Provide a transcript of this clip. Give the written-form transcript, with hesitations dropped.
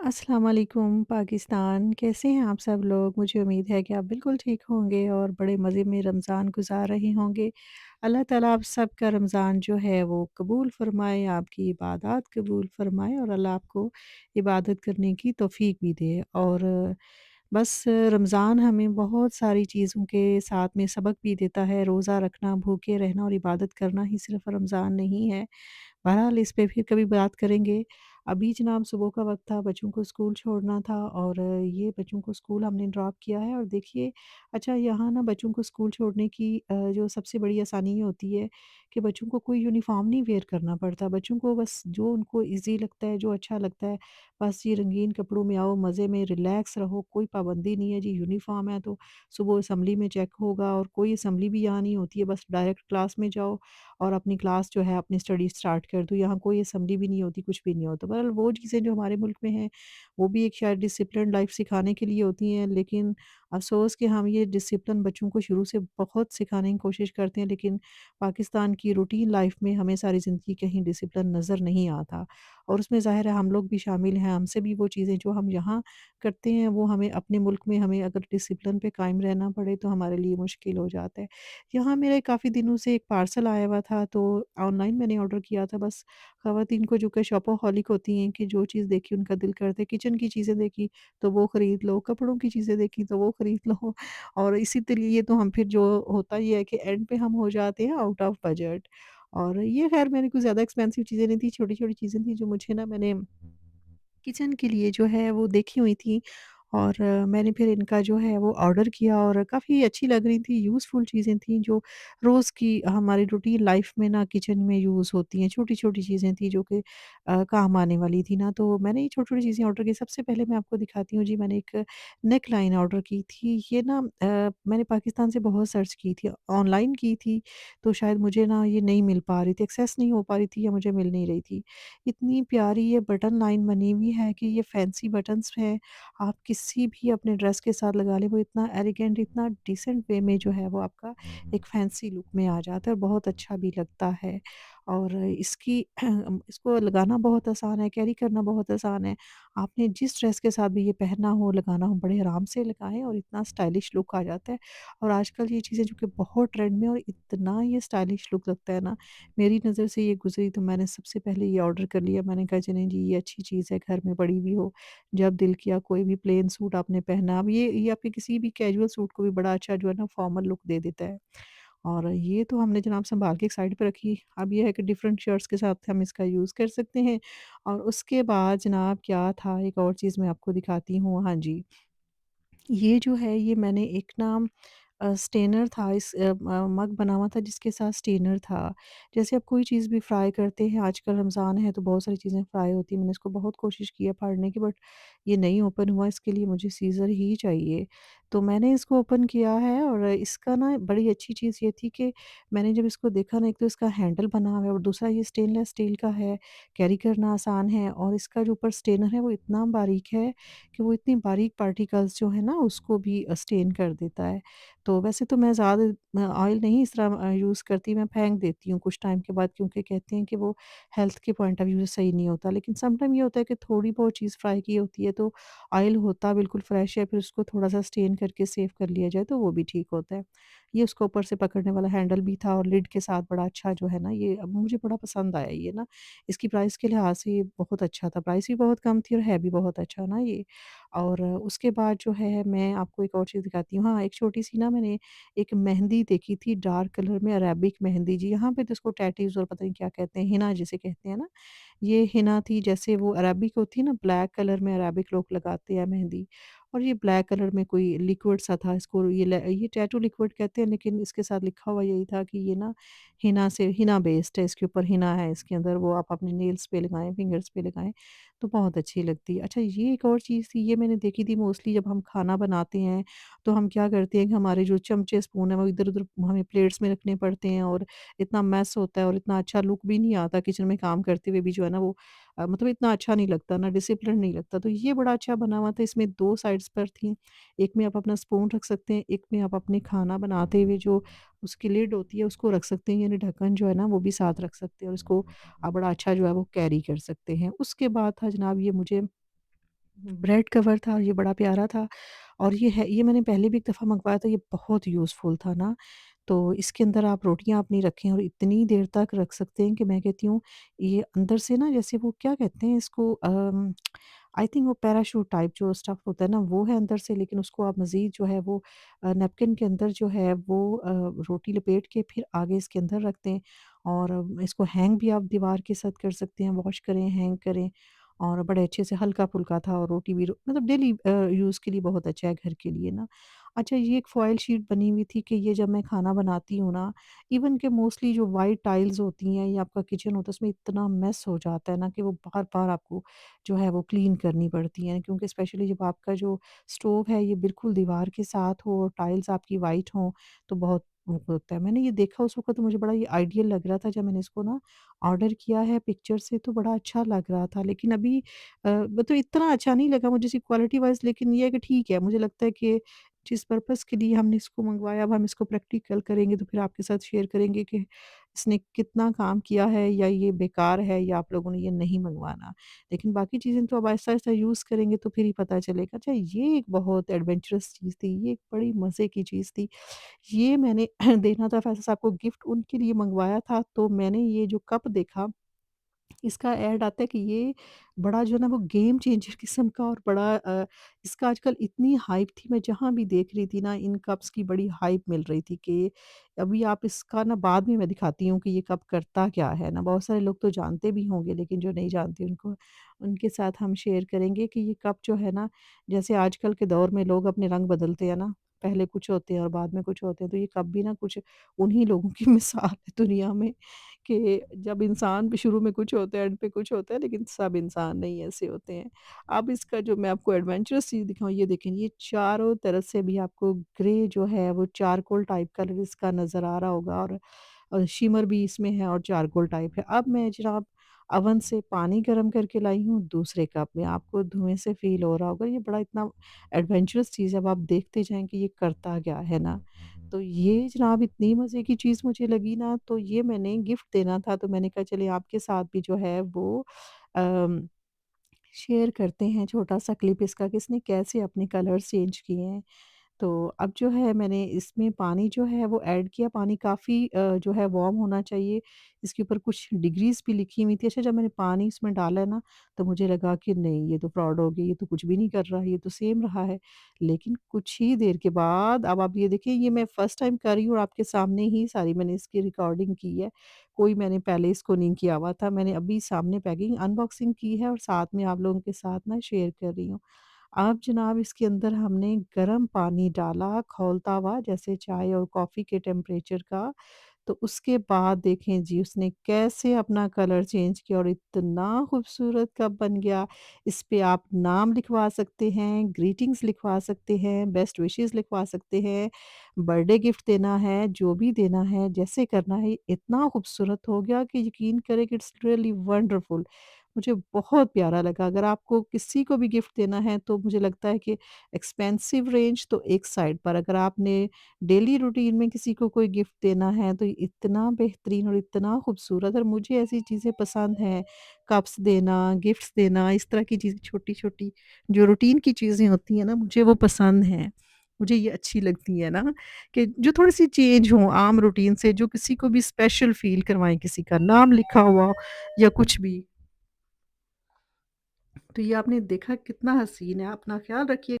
अस्सलाम वालेकुम पाकिस्तान, कैसे हैं आप सब लोग? मुझे उम्मीद है कि आप बिल्कुल ठीक होंगे और बड़े मज़े में रमज़ान गुज़ार रहे होंगे। अल्लाह ताला आप सबका रमज़ान जो है वो कबूल फ़रमाए, आपकी इबादत कबूल फ़रमाए और अल्लाह आपको इबादत करने की तौफ़ीक भी दे। और बस रमज़ान हमें बहुत सारी चीज़ों के साथ में सबक भी देता है, रोज़ा रखना, भूखे रहना और इबादत करना ही सिर्फ़ रमज़ान नहीं है। बहरहाल इस पे फिर कभी बात करेंगे। अभी जनाब सुबह का वक़्त था, बच्चों को स्कूल छोड़ना था और ये बच्चों को स्कूल हमने ड्रॉप किया है और देखिए अच्छा यहाँ ना बच्चों को स्कूल छोड़ने की जो सबसे बड़ी आसानी ये होती है कि बच्चों को कोई यूनिफ़ॉर्म नहीं वियर करना पड़ता। बच्चों को बस जो उनको ईज़ी लगता है, जो अच्छा लगता है, बस ये रंगीन कपड़ों में आओ, मज़े में रिलैक्स रहो, कोई पाबंदी नहीं है जी यूनिफ़ॉर्म है तो सुबह असेंबली में चेक होगा और कोई असेंबली भी यहाँ नहीं होती है, बस डायरेक्ट क्लास में जाओ और अपनी क्लास जो है अपनी स्टडी स्टार्ट कर दूँ। यहाँ कोई असेंबली भी नहीं होती, कुछ भी नहीं होता। बहरहाल वो चीज़ें जो हमारे मुल्क में हैं, वो भी एक शायद डिसिप्लिन्ड लाइफ़ सिखाने के लिए होती हैं, लेकिन अफ़सोस कि हम ये डिसिप्लिन बच्चों को शुरू से बहुत सिखाने की कोशिश करते हैं, लेकिन पाकिस्तान की रूटीन लाइफ़ में हमें सारी ज़िंदगी कहीं डिसिप्लिन नज़र नहीं आता। और उसमें ज़ाहिर है हम लोग भी शामिल हैं, हमसे भी वो चीज़ें जो हम यहाँ करते हैं, वो हमें अपने मुल्क में हमें अगर डिसिप्लिन पे कायम रहना पड़े, तो हमारे लिए मुश्किल हो जाता है। यहाँ मेरे काफ़ी दिनों से एक पार्सल आया हुआ था तो ऑनलाइन मैंने ऑर्डर किया था बस ख़वातीन को जो कि शॉपोहॉलिक होती हैं कि जो चीज़ देखी उनका दिल करता है, किचन की चीज़ें देखी तो वो ख़रीद लो, कपड़ों की चीज़ें देखी तो वो ख़रीद लो और इसी तरीके तो हम फिर जो होता ये है कि एंड पे हम हो जाते हैं आउट ऑफ बजट। और ये ख़ैर मेरी कोई ज़्यादा एक्सपेंसिव चीज़ें नहीं थी, छोटी-छोटी चीज़ें थी जो मुझे ना मैंने किचन के लिए जो है वो देखी हुई थी और मैंने फिर इनका जो है वो ऑर्डर किया और काफ़ी अच्छी लग रही थी, यूज़फुल चीज़ें थी जो रोज़ की हमारी रूटीन लाइफ में ना किचन में यूज़ होती हैं, छोटी-छोटी चीज़ें थी जो कि काम आने वाली थी ना, तो मैंने ये छोटी-छोटी चीज़ें ऑर्डर की। सबसे पहले मैं आपको दिखाती हूँ जी, मैंने एक नेक लाइन ऑर्डर की थी। ये ना मैंने पाकिस्तान से बहुत सर्च की थी, ऑनलाइन की थी, तो शायद मुझे ना ये नहीं मिल पा रही थी, एक्सेस नहीं हो पा रही थी या मुझे मिल नहीं रही थी। इतनी प्यारी ये बटन लाइन बनी हुई है कि ये फैंसी बटन्स हैं, आप किसी भी अपने ड्रेस के साथ लगा लें, वो इतना एलिगेंट, इतना डिसेंट वे में जो है वो आपका एक फैंसी लुक में आ जाता है और बहुत अच्छा भी लगता है। और इसकी इसको लगाना बहुत आसान है, कैरी करना बहुत आसान है। आपने जिस ड्रेस के साथ भी ये पहनना हो, लगाना हो, बड़े आराम से लगाएँ और इतना स्टाइलिश लुक आ जाता है। और आजकल ये चीज़ें जो कि बहुत ट्रेंड में और इतना ये स्टाइलिश लुक लगता है ना, मेरी नज़र से ये गुज़री तो मैंने सबसे पहले ये ऑर्डर कर लिया। मैंने कहा चलें जी ये अच्छी चीज़ है, घर में पड़ी हुई हो, जब दिल किया कोई भी प्लेन सूट आपने पहना, अब ये आपके किसी भी कैजुअल सूट को भी बड़ा अच्छा जो है ना फॉर्मल लुक दे देता है। और ये तो हमने जनाब सँभाल के एक साइड पे रखी। अब ये है कि डिफरेंट शर्ट्स के साथ हम इसका यूज़ कर सकते हैं। और उसके बाद जनाब क्या था, एक और चीज़ मैं आपको दिखाती हूँ। हाँ जी। ये जो है ये मैंने एक ना स्टेनर था, मग बना हुआ था जिसके साथ स्टेनर था। जैसे आप कोई चीज़ भी फ्राई करते हैं, आजकल रमज़ान है तो बहुत सारी चीज़ें फ्राई होती हैं। मैंने इसको बहुत कोशिश की है फाड़ने की, बट ये नहीं ओपन हुआ, इसके लिए मुझे सीज़र ही चाहिए। तो मैंने इसको ओपन किया है और इसका ना बड़ी अच्छी चीज़ ये थी कि मैंने जब इसको देखा ना, एक तो इसका हैंडल बना हुआ है और दूसरा ये स्टेनलेस स्टील का है, कैरी करना आसान है और इसका जो ऊपर स्टेनर है वो इतना बारीक है कि वो इतनी बारीक पार्टिकल्स जो है ना उसको भी स्टेन कर देता है। तो वैसे तो मैं ज़्यादा ऑयल नहीं इस तरह यूज़ करती, मैं फेंक देती हूँ कुछ टाइम के बाद क्योंकि कहते हैं कि वो हेल्थ के पॉइंट ऑफ व्यू से सही नहीं होता। लेकिन सम टाइम ये होता है कि थोड़ी बहुत चीज़ फ्राई की होती है तो ऑयल होता बिल्कुल फ्रेश है, फिर उसको थोड़ा-सा स्टेन करके सेव कर लिया जाए तो वो भी ठीक होता है। ये उसको ऊपर से पकड़ने वाला हैंडल भी था और लिड के साथ बड़ा अच्छा जो है ना ये अब मुझे बड़ा पसंद आया ये ना। इसकी प्राइस के लिहाज़ से ये बहुत अच्छा था, प्राइस भी बहुत कम थी और है भी बहुत अच्छा ना ये। और उसके बाद जो है मैं आपको एक और चीज़ दिखाती हूँ। हाँ, एक छोटी-सी ना मैंने एक मेहंदी देखी थी डार्क कलर में, अरेबिक मेहंदी जी, यहाँ पे तो इसको टैटूज़ और पता नहीं क्या कहते हैं, हिना जिसे कहते हैं ना, ये हिना थी। जैसे वो अरेबिक होती है ना, ब्लैक कलर में अरेबिक लोग लगाते हैं मेहंदी और ये ब्लैक कलर में कोई लिक्विड सा था, इसको ये टैटू लिक्विड कहते हैं, लेकिन इसके साथ लिखा हुआ यही था कि ये ना हिना से हिना बेस्ड है, इसके ऊपर हिना है इसके अंदर, वो आप अपने नेल्स पे लगाएँ, फिंगर्स पे लगाएँ, तो बहुत अच्छी लगती है। अच्छा, ये एक और चीज़ थी, ये मैंने देखी थी मोस्टली जब हम खाना बनाते हैं, तो हम क्या करते हैं कि हमारे जो चमचे, स्पून है वो इधर-उधर हमें प्लेट्स में रखने पड़ते हैं और इतना मेस होता है और इतना अच्छा लुक भी नहीं आता किचन में काम करते हुए भी जो है ना वो मतलब इतना अच्छा नहीं लगता ना, डिसिप्लिन नहीं लगता। तो ये बड़ा अच्छा बना हुआ था, इसमें 2 साइड्स पर थी। एक में आप अपना स्पून रख सकते हैं, एक में आप अपने खाना बनाते हुए जो उसकी लिड होती है उसको रख सकते हैं, यानी ढक्कन जो है ना वो भी साथ रख सकते हैं और उसको बड़ा अच्छा जो है वो कैरी कर सकते हैं। उसके बाद था जनाब ये मुझे ब्रेड कवर था, ये बड़ा प्यारा था और ये मैंने पहले भी एक दफ़ा मँगवाया था, ये बहुत यूज़फुल था ना। तो इसके अंदर आप रोटियाँ अपनी रखें और इतनी देर तक रख सकते हैं कि मैं कहती हूँ, ये अंदर से ना जैसे वो क्या कहते हैं इसको आई थिंक वो पैराशूट टाइप जो स्टफ़ होता है ना, वो है अंदर से, लेकिन उसको आप मज़ीद जो है वो नैपकिन के अंदर जो है वो रोटी लपेट के फिर आगे इसके अंदर रख दें और इसको हैंग भी आप दीवार के साथ कर सकते हैं, वॉश करें, हैंग करें और बड़े अच्छे से हल्का-फुल्का था और रोटी भी मतलब डेली यूज़ के लिए बहुत अच्छा है घर के लिए ना। अच्छा, ये एक फ़ॉइल शीट बनी हुई थी कि ये जब मैं खाना बनाती हूँ ना, इवन कि मोस्टली जो व्हाइट टाइल्स होती हैं या आपका किचन होता है उसमें इतना मेस हो जाता है ना कि वो बार-बार आपको जो है वो क्लीन करनी पड़ती हैं, क्योंकि स्पेशली जब आपका जो स्टोव है ये बिल्कुल दीवार के साथ हो और टाइल्स आपकी वाइट हों तो बहुत वो होता है। मैंने ये देखा उस वक़्त तो मुझे बड़ा ये आइडियल लग रहा था, जब मैंने इसको ना ऑर्डर किया है पिक्चर से तो बड़ा अच्छा लग रहा था। लेकिन अभी मतलब इतना अच्छा नहीं लगा मुझे इसकी क्वालिटी वाइज़, लेकिन ये है कि ठीक है, मुझे लगता है कि जिस पर्पज़ के लिए हमने इसको मँगवाया अब हम इसको प्रैक्टिकल करेंगे तो फिर आपके साथ शेयर करेंगे कि इसने कितना काम किया है या ये बेकार है या आप लोगों ने ये नहीं मँगवाना। लेकिन बाकी चीज़ें तो अब ऐसा-ऐसा यूज़ करेंगे तो फिर ही पता चलेगा। अच्छा, ये एक बहुत एडवेंचरस चीज़ थी, ये एक बड़ी मज़े की चीज़ थी। ये मैंने देना था फैज़ल साहब को गिफ्ट, उनके लिए मँगवाया था, तो मैंने ये जो कप देखा, इसका ऐड आता है कि ये बड़ा जो है ना वो गेम चेंजर किस्म का और बड़ा इसका आजकल इतनी हाइप थी, मैं जहाँ भी देख रही थी ना इन कप्स की बड़ी हाइप मिल रही थी कि अभी आप इसका ना बाद में मैं दिखाती हूँ कि ये कप करता क्या है ना, बहुत सारे लोग तो जानते भी होंगे लेकिन जो नहीं जानते उनको उनके साथ हम शेयर करेंगे कि ये कप जो है ना, जैसे आजकल के दौर में लोग अपने रंग बदलते हैं ना, पहले कुछ होते हैं और बाद में कुछ होते हैं, तो ये कप भी ना कुछ उन्हीं लोगों की मिसाल है दुनिया में कि जब इंसान भी शुरू में कुछ होता है, एंड पे कुछ होता है, लेकिन सब इंसान नहीं ऐसे होते हैं। अब इसका जो मैं आपको एडवेंचरस चीज़ दिखाऊँ, ये देखें, ये चारों तरफ से भी आपको ग्रे जो है वो चारकोल टाइप कलर इसका नज़र आ रहा होगा और शिमर भी इसमें है और चारकोल टाइप है। अब मैं जनाब ओवन से पानी गर्म करके लाई हूँ दूसरे कप में, आपको धुएँ से फ़ील हो रहा होगा, ये बड़ा इतना एडवेंचरस चीज़ है, अब आप देखते जाएँ कि ये करता क्या है ना। तो ये जनाब इतनी मज़े की चीज़ मुझे लगी ना, तो ये मैंने गिफ्ट देना था, तो मैंने कहा चलिए आपके साथ भी जो है वो अम, शेयर करते हैं छोटा-सा क्लिप इसका कि इसने कैसे अपने कलर्स चेंज किए हैं। तो अब जो है मैंने इसमें पानी जो है वो ऐड किया, पानी काफ़ी जो है वार्म होना चाहिए। इसके ऊपर कुछ डिग्रीज़ भी लिखी हुई थी। अच्छा, जब मैंने पानी इसमें डाला है ना, तो मुझे लगा कि नहीं, ये तो फ्रॉड हो गई, ये तो कुछ भी नहीं कर रहा, ये तो सेम रहा है। लेकिन कुछ ही देर के बाद अब आप ये देखिए, ये मैं फर्स्ट टाइम कर रही हूँ और आपके सामने ही सारी मैंने इसकी रिकॉर्डिंग की है। कोई मैंने पहले इसको नहीं किया हुआ था। मैंने अभी सामने पैकिंग अनबॉक्सिंग की है और साथ में आप लोगों के साथ ना शेयर कर रही हूँ। अब जनाब इसके अंदर हमने गर्म पानी डाला खौलता हुआ, जैसे चाय और कॉफ़ी के टेम्परेचर का। तो उसके बाद देखें जी उसने कैसे अपना कलर चेंज किया और इतना खूबसूरत कप बन गया। इस पे आप नाम लिखवा सकते हैं, ग्रीटिंग्स लिखवा सकते हैं, बेस्ट विशेज़ लिखवा सकते हैं, बर्थडे गिफ्ट देना है, जो भी देना है, जैसे करना है, इतना खूबसूरत हो गया कि यकीन करें कि इट्स रियली वंडरफुल। मुझे बहुत प्यारा लगा। अगर आपको किसी को भी गिफ्ट देना है तो मुझे लगता है कि एक्सपेंसिव रेंज तो एक साइड पर, अगर आपने डेली रूटीन में किसी को कोई गिफ्ट देना है तो इतना बेहतरीन और इतना खूबसूरत, और मुझे ऐसी चीज़ें पसंद हैं, कप्स देना, गिफ्ट्स देना, इस तरह की चीज़ें छोटी-छोटी जो रूटीन की चीज़ें होती हैं ना, मुझे वो पसंद हैं। मुझे ये अच्छी लगती है ना कि जो थोड़ी-सी चेंज हो आम रूटीन से, जो किसी को भी स्पेशल फ़ील करवाएँ, किसी का नाम लिखा हुआ हो या कुछ भी। तो ये आपने देखा कितना हसीन है। अपना ख़्याल रखिए।